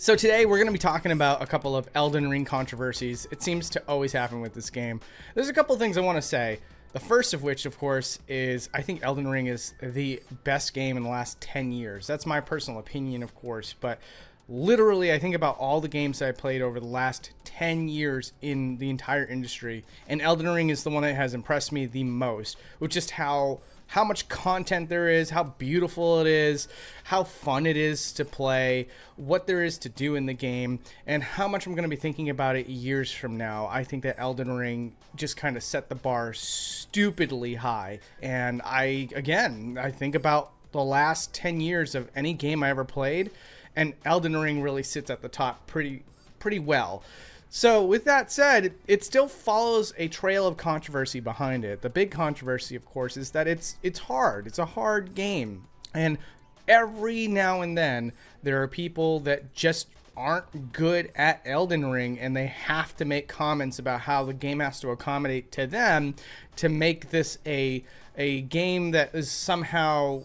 So today we're going to be talking about a couple of Elden Ring controversies. It seems to always happen with this game. There's a couple things I want to say. The first of which, of course, is I think Elden Ring is the best game in the last 10 years. That's my personal opinion, of course, but literally I think about all the games that I played over the last 10 years in the entire industry, and Elden Ring is the one that has impressed me the most, with just how much content there is, how beautiful it is, how fun it is to play, what there is to do in the game, and how much I'm going to be thinking about it years from now. I think that Elden Ring just kind of set the bar stupidly high. And I think about the last 10 years of any game I ever played, and Elden Ring really sits at the top pretty well. So with that said, it still follows a trail of controversy behind it. The big controversy, of course, is that it's hard. It's a hard game. And every now and then, there are people that just aren't good at Elden Ring, and they have to make comments about how the game has to accommodate to them to make this a game that is somehow,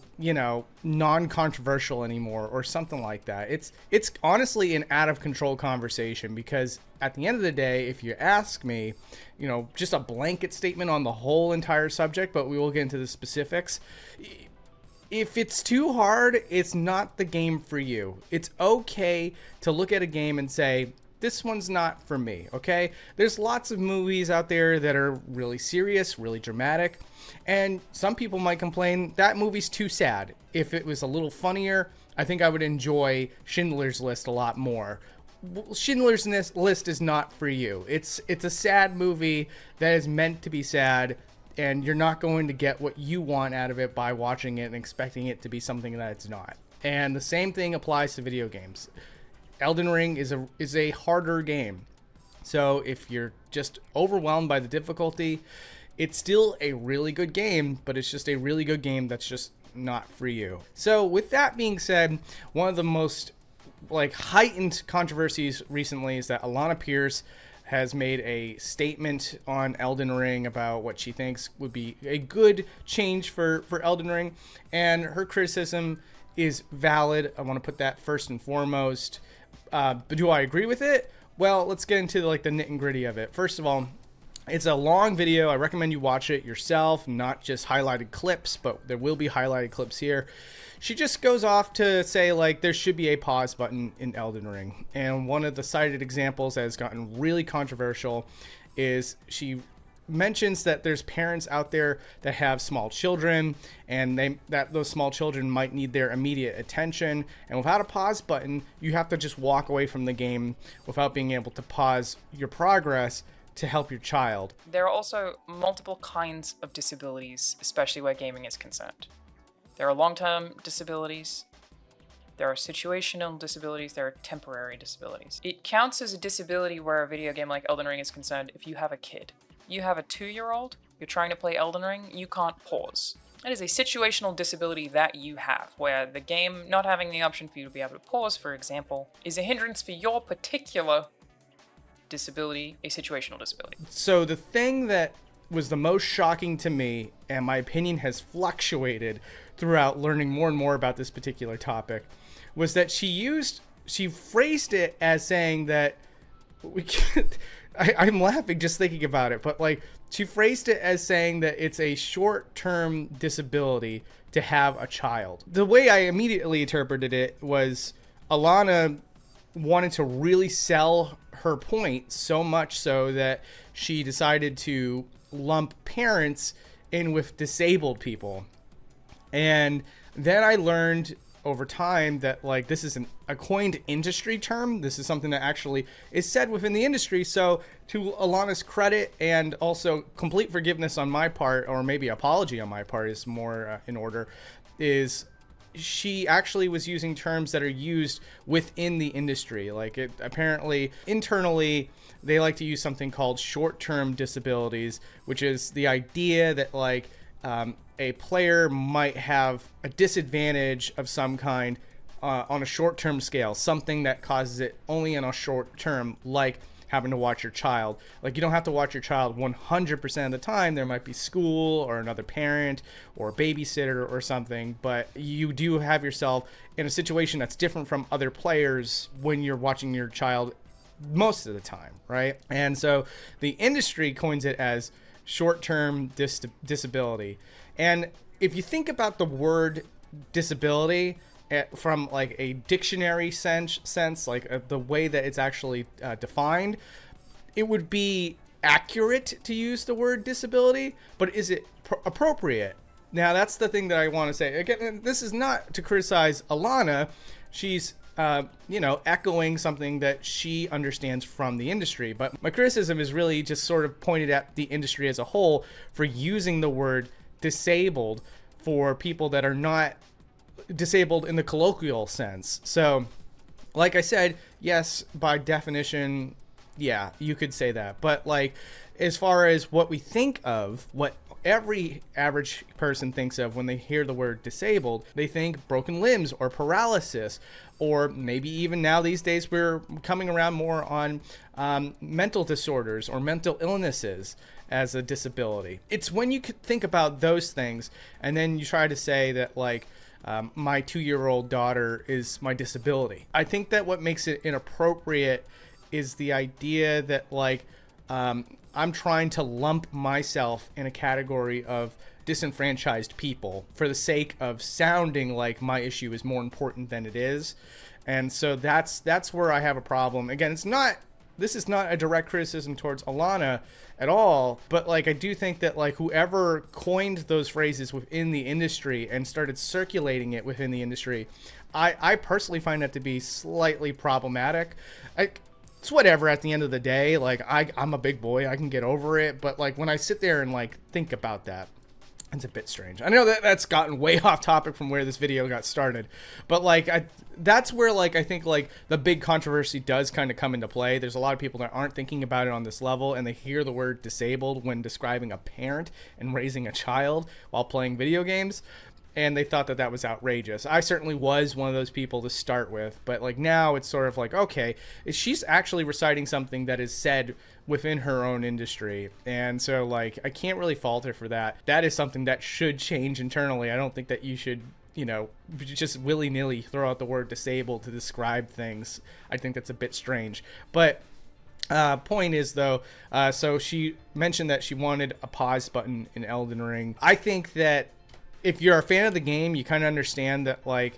non-controversial anymore or something like that. It's honestly an out of control conversation, because at the end of the day, if you ask me, just a blanket statement on the whole entire subject, but we will get into the specifics. If it's too hard, it's not the game for you. It's okay to look at a game and say, this one's not for me, okay? There's lots of movies out there that are really serious, really dramatic, and some people might complain that movie's too sad. If it was a little funnier, I think I would enjoy Schindler's List a lot more. Schindler's List is not for you. It's a sad movie that is meant to be sad, and you're not going to get what you want out of it by watching it and expecting it to be something that it's not. And the same thing applies to video games. Elden Ring is a harder game. So if you're just overwhelmed by the difficulty, it's still a really good game, but it's just a really good game that's just not for you. So with that being said, one of the most heightened controversies recently is that Alanah Pearce has made a statement on Elden Ring about what she thinks would be a good change for Elden Ring, and her criticism is valid. I want to put that first and foremost. But do I agree with it? Well, let's get into the nit and gritty of it. First of all, it's a long video. I recommend you watch it yourself, not just highlighted clips, but there will be highlighted clips here. She just goes off to say there should be a pause button in Elden Ring. And one of the cited examples that has gotten really controversial is she mentions that there's parents out there that have small children, and those small children might need their immediate attention, and without a pause button, you have to just walk away from the game without being able to pause your progress to help your child. There are also multiple kinds of disabilities, especially where gaming is concerned. There are long-term disabilities, there are situational disabilities, there are temporary disabilities. It counts as a disability where a video game like Elden Ring is concerned if you have a kid. You have a 2-year-old, you're trying to play Elden Ring, you can't pause. That is a situational disability that you have, where the game not having the option for you to be able to pause, for example, is a hindrance for your particular disability, a situational disability. So the thing that was the most shocking to me, and my opinion has fluctuated throughout learning more and more about this particular topic, was that she phrased it as saying that we can't, I'm laughing just thinking about it, but she phrased it as saying that it's a short-term disability to have a child. The way I immediately interpreted it was Alanah wanted to really sell her point, so much so that she decided to lump parents in with disabled people. And then I learned over time that this is a coined industry term. This is something that actually is said within the industry. So to Alanah's credit, and also complete forgiveness on my part, or maybe apology on my part is more in order, is she actually was using terms that are used within the industry. Apparently internally they like to use something called short-term disabilities, which is the idea that a player might have a disadvantage of some kind on a short-term scale, something that causes it only in a short term, like having to watch your child. Like, you don't have to watch your child 100% of the time. There might be school or another parent or a babysitter or something, but you do have yourself in a situation that's different from other players when you're watching your child most of the time, right? And so the industry coins it as short-term disability. And if you think about the word disability from like a dictionary sense, like the way that it's actually defined, it would be accurate to use the word disability, but is it appropriate? Now, that's the thing that I want to say. Again, this is not to criticize Alanah. She's echoing something that she understands from the industry. But my criticism is really just sort of pointed at the industry as a whole for using the word disabled for people that are not disabled in the colloquial sense. So, like I said, yes, by definition, yeah, you could say that. But like, as far as what we think of, what every average person thinks of when they hear the word disabled, they think broken limbs or paralysis, or maybe even now these days we're coming around more on mental disorders or mental illnesses as a disability. It's when you could think about those things and then you try to say that like my 2-year-old daughter is my disability. I think that what makes it inappropriate is the idea that like I'm trying to lump myself in a category of disenfranchised people for the sake of sounding like my issue is more important than it is. And so that's where I have a problem. Again, this is not a direct criticism towards Alanah at all, but like I do think that like whoever coined those phrases within the industry and started circulating it within the industry, I personally find that to be slightly problematic. It's whatever at the end of the day. Like I'm a big boy, I can get over it, but like when I sit there and like think about that, it's a bit strange. I know that that's gotten way off topic from where this video got started, but like that's where like I think like the big controversy does kind of come into play. There's a lot of people that aren't thinking about it on this level, and they hear the word disabled when describing a parent and raising a child while playing video games, and they thought that that was outrageous. I certainly was one of those people to start with, but like now it's sort of like, okay, she's actually reciting something that is said within her own industry, and so like I can't really fault her for that. That is something that should change internally. I don't think that you should, just willy-nilly throw out the word disabled to describe things. I think that's a bit strange. But point is though, so she mentioned that she wanted a pause button in Elden Ring. I think that if you're a fan of the game, you kind of understand that like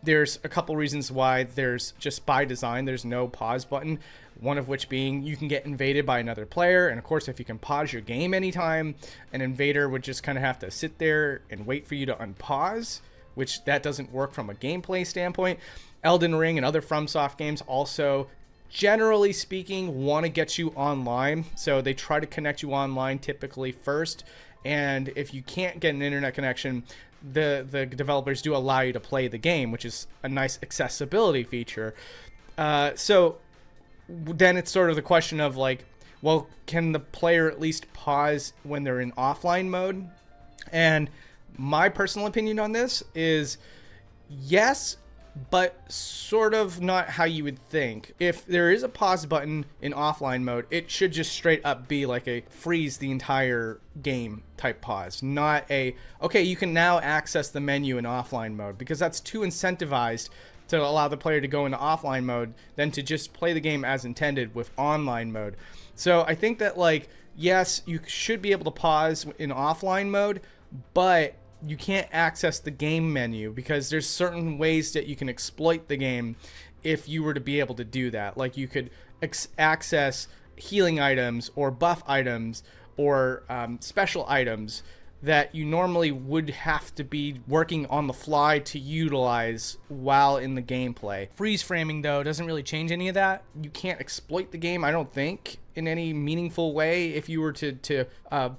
there's a couple reasons why there's just by design there's no pause button, one of which being you can get invaded by another player, and of course if you can pause your game anytime, an invader would just kind of have to sit there and wait for you to unpause, which that doesn't work from a gameplay standpoint. Elden Ring and other FromSoft games also, generally speaking, want to get you online, so they try to connect you online typically first. And if you can't get an internet connection, the developers do allow you to play the game, which is a nice accessibility feature. So then it's sort of the question of like, well, can the player at least pause when they're in offline mode? And my personal opinion on this is yes, but sort of not how you would think. If there is a pause button in offline mode, it should just straight up be like a freeze the entire game type pause, not a, okay, you can now access the menu in offline mode, because that's too incentivized to allow the player to go into offline mode than to just play the game as intended with online mode. So I think that like, yes, you should be able to pause in offline mode, but you can't access the game menu because there's certain ways that you can exploit the game if you were to be able to do that. Like you could access healing items or buff items or special items that you normally would have to be working on the fly to utilize while in the gameplay. Freeze framing though doesn't really change any of that. You can't exploit the game, I don't think, in any meaningful way if you were to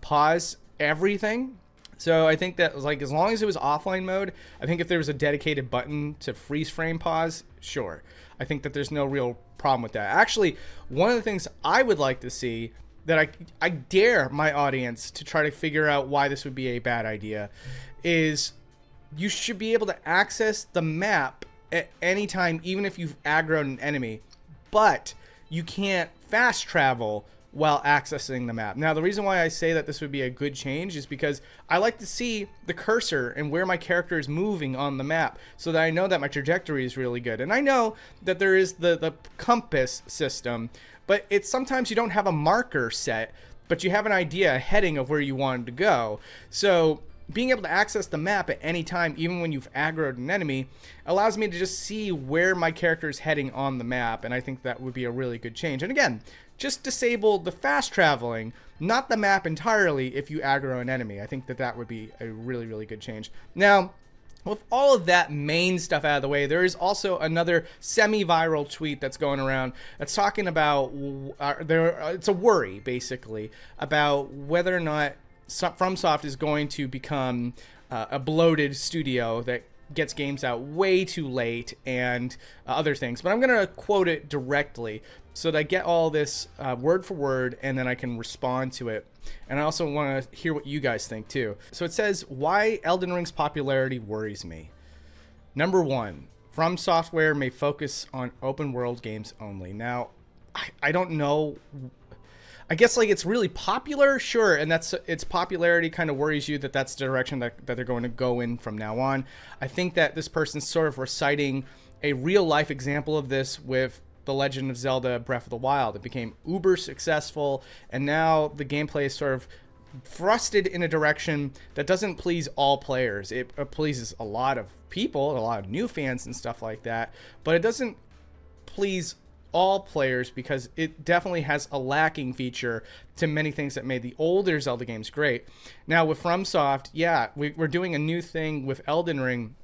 pause everything. So I think that like as long as it was offline mode, I think if there was a dedicated button to freeze frame pause, sure. I think that there's no real problem with that. Actually, one of the things I would like to see that I dare my audience to try to figure out why this would be a bad idea is you should be able to access the map at any time, even if you've aggroed an enemy, but you can't fast travel while accessing the map. Now, the reason why I say that this would be a good change is because I like to see the cursor and where my character is moving on the map so that I know that my trajectory is really good. And I know that there is the compass system, but it's sometimes you don't have a marker set, but you have an idea, a heading of where you wanted to go. So being able to access the map at any time, even when you've aggroed an enemy, allows me to just see where my character is heading on the map, and I think that would be a really good change. And again, just disable the fast traveling, not the map entirely if you aggro an enemy. I think that that would be a really, really good change. Now, with all of that main stuff out of the way, there is also another semi-viral tweet that's going around that's talking about, it's a worry, basically, about whether or not FromSoft is going to become a bloated studio that gets games out way too late and other things. But I'm going to quote it directly so that I get all this word for word, and then I can respond to it. And I also want to hear what you guys think too. So it says, why Elden Ring's popularity worries me. Number one, FromSoftware may focus on open world games only. Now, I don't know. I guess like it's really popular, sure, and that's its popularity kind of worries you that that's the direction that they're going to go in from now on. I think that this person's sort of reciting a real life example of this with The Legend of Zelda Breath of the Wild. It became uber successful, and now the gameplay is sort of thrusted in a direction that doesn't please all players. It pleases a lot of people, a lot of new fans and stuff like that, but it doesn't please all players because it definitely has a lacking feature to many things that made the older Zelda games great. Now with FromSoft, yeah, we're doing a new thing with Elden Ring,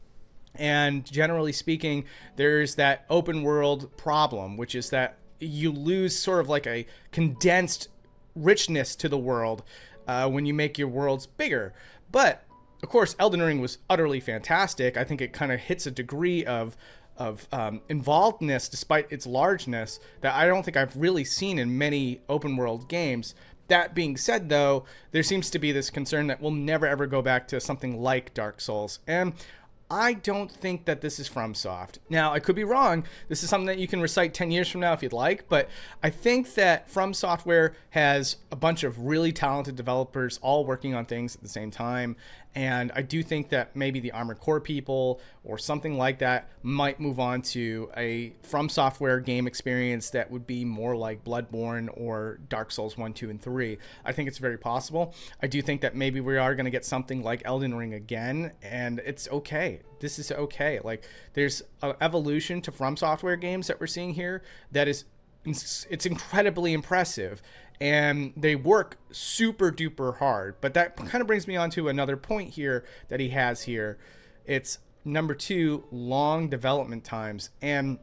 and generally speaking, there's that open world problem, which is that you lose sort of like a condensed richness to the world when you make your worlds bigger. But of course, Elden Ring was utterly fantastic. I think it kind of hits a degree of involvedness despite its largeness that I don't think I've really seen in many open world games. That being said, though, there seems to be this concern that we'll never ever go back to something like Dark Souls, and I don't think that this is FromSoft. Now, I could be wrong. This is something that you can recite 10 years from now if you'd like, but I think that FromSoftware has a bunch of really talented developers all working on things at the same time, and I do think that maybe the Armored Core people or something like that might move on to a FromSoftware game experience that would be more like Bloodborne or Dark Souls 1, 2, and 3. I think it's very possible. I do think that maybe we are going to get something like Elden Ring again, and it's okay. This is okay. Like, there's an evolution to FromSoftware games that we're seeing here that is, it's incredibly impressive, and they work super duper hard. But that kind of brings me on to another point here that he has here. It's number 2, long development times. And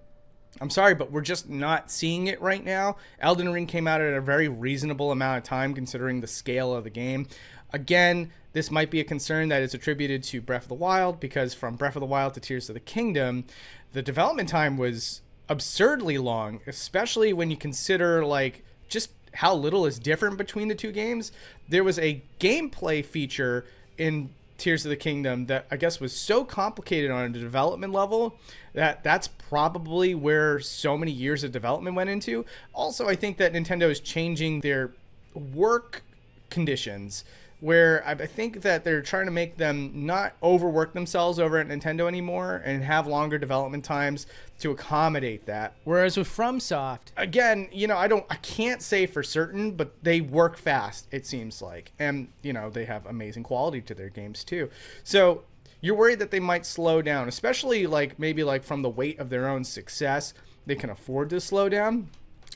I'm sorry, but we're just not seeing it right now. Elden Ring came out at a very reasonable amount of time considering the scale of the game. Again, this might be a concern that is attributed to Breath of the Wild, because from Breath of the Wild to Tears of the Kingdom, the development time was absurdly long, especially when you consider like just how little is different between the two games. There was a gameplay feature in Tears of the Kingdom that I guess was so complicated on a development level that that's probably where so many years of development went into. Also, I think that Nintendo is changing their work conditions, where I think that they're trying to make them not overwork themselves over at Nintendo anymore and have longer development times to accommodate that. Whereas with FromSoft, again, you know, I can't say for certain, but they work fast, it seems like. And, you know, they have amazing quality to their games too. So you're worried that they might slow down, especially like maybe like from the weight of their own success, they can afford to slow down.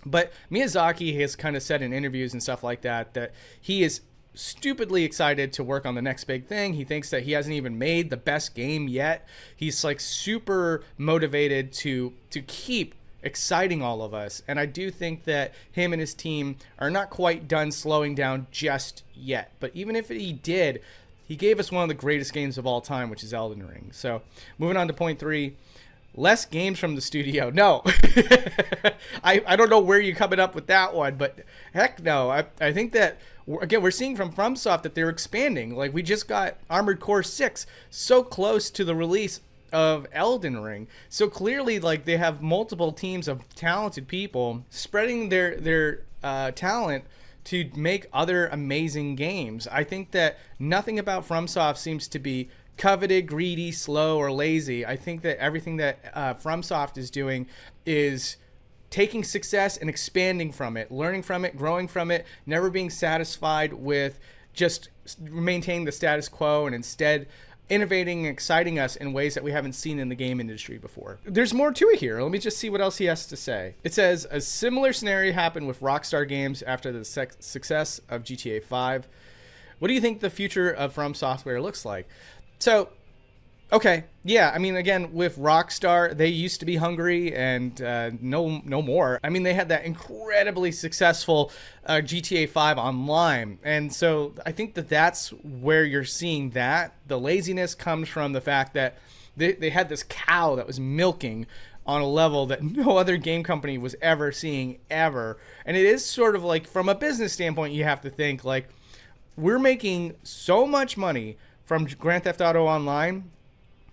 But Miyazaki has kind of said in interviews and stuff like that, that he is stupidly excited to work on the next big thing. He thinks that he hasn't even made the best game yet. He's like super motivated to keep exciting all of us. And I do think that him and his team are not quite done slowing down just yet. But even if he did, he gave us one of the greatest games of all time, which is Elden Ring. So moving on to point 3, less games from the studio. No, I don't know where you're coming up with that one, but heck no. I think that, again, we're seeing from FromSoft that they're expanding. Like, we just got Armored Core 6 so close to the release of Elden Ring. So clearly, like, they have multiple teams of talented people spreading their talent to make other amazing games. I think that nothing about FromSoft seems to be coveted, greedy, slow, or lazy. I think that everything that FromSoft is doing is taking success and expanding from it, learning from it, growing from it, never being satisfied with just maintaining the status quo, and instead innovating and exciting us in ways that we haven't seen in the game industry before. There's more to it here. Let me just see what else he has to say. It says, a similar scenario happened with Rockstar Games after the success of GTA 5. What do you think the future of From Software looks like? So, okay, yeah, I mean, again, with Rockstar, they used to be hungry, and no more. I mean, they had that incredibly successful GTA 5 online, and so I think that that's where you're seeing that. The laziness comes from the fact that they had this cow that was milking on a level that no other game company was ever seeing, ever. And it is sort of like, from a business standpoint, you have to think, like, we're making so much money from Grand Theft Auto Online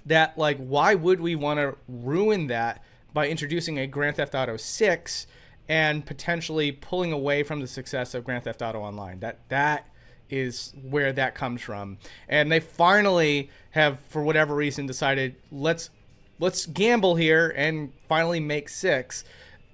that, like, why would we want to ruin that by introducing a Grand Theft Auto 6 and potentially pulling away from the success of Grand Theft Auto Online? That is where that comes from. And they finally have, for whatever reason, decided, let's gamble here and finally make 6.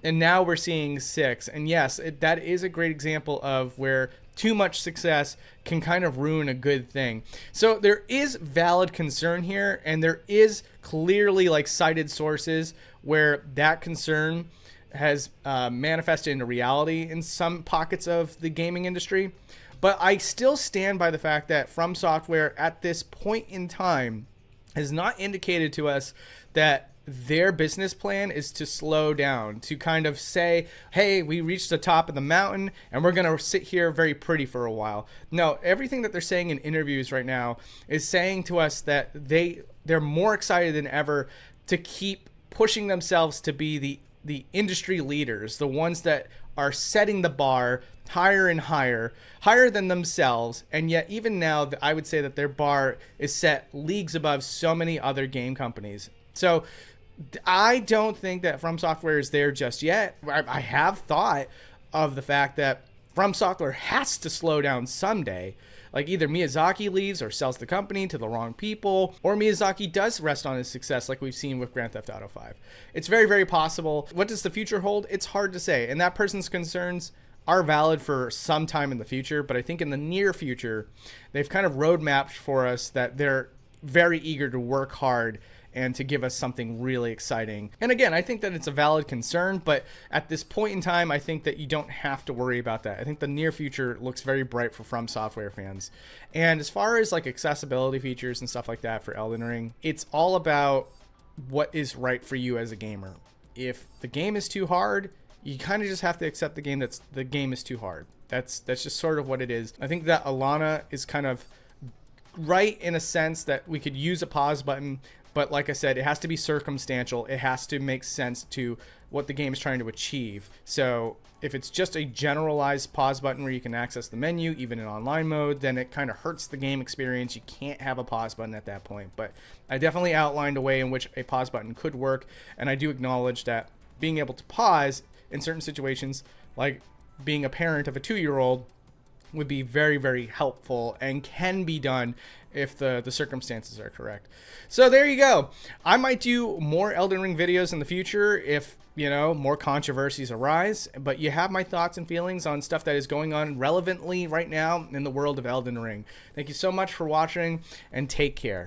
And now we're seeing 6. And yes, that is a great example of where too much success can kind of ruin a good thing. So there is valid concern here, and there is clearly, like, cited sources where that concern has manifested into reality in some pockets of the gaming industry. But I still stand by the fact that From Software at this point in time has not indicated to us that their business plan is to slow down, to kind of say, hey, we reached the top of the mountain and we're going to sit here very pretty for a while. No, everything that they're saying in interviews right now is saying to us that they're more excited than ever to keep pushing themselves to be the industry leaders, the ones that are setting the bar higher and higher than themselves. And yet even now, I would say that their bar is set leagues above so many other game companies. So I don't think that From Software is there just yet. I have thought of the fact that From Software has to slow down someday. Like, either Miyazaki leaves or sells the company to the wrong people, or Miyazaki does rest on his success like we've seen with Grand Theft Auto 5. It's very, very possible. What does the future hold? It's hard to say. And that person's concerns are valid for some time in the future, but I think in the near future, they've kind of roadmapped for us that they're very eager to work hard and to give us something really exciting. And again, I think that it's a valid concern, but at this point in time, I think that you don't have to worry about that. I think the near future looks very bright for From Software fans. And as far as, like, accessibility features and stuff like that for Elden Ring, it's all about what is right for you as a gamer. If the game is too hard, you kind of just have to accept the game is too hard. That's just sort of what it is. I think that Alanah is kind of right in a sense that we could use a pause button, but like I said, it has to be circumstantial. It has to make sense to what the game is trying to achieve. So if it's just a generalized pause button where you can access the menu, even in online mode, then it kind of hurts the game experience. You can't have a pause button at that point. But I definitely outlined a way in which a pause button could work, and I do acknowledge that being able to pause in certain situations, like being a parent of a 2-year-old, would be very, very helpful and can be done if the circumstances are correct. So there you go. I might do more Elden Ring videos in the future if, you know, more controversies arise, but you have my thoughts and feelings on stuff that is going on relevantly right now in the world of Elden Ring. Thank you so much for watching, and take care.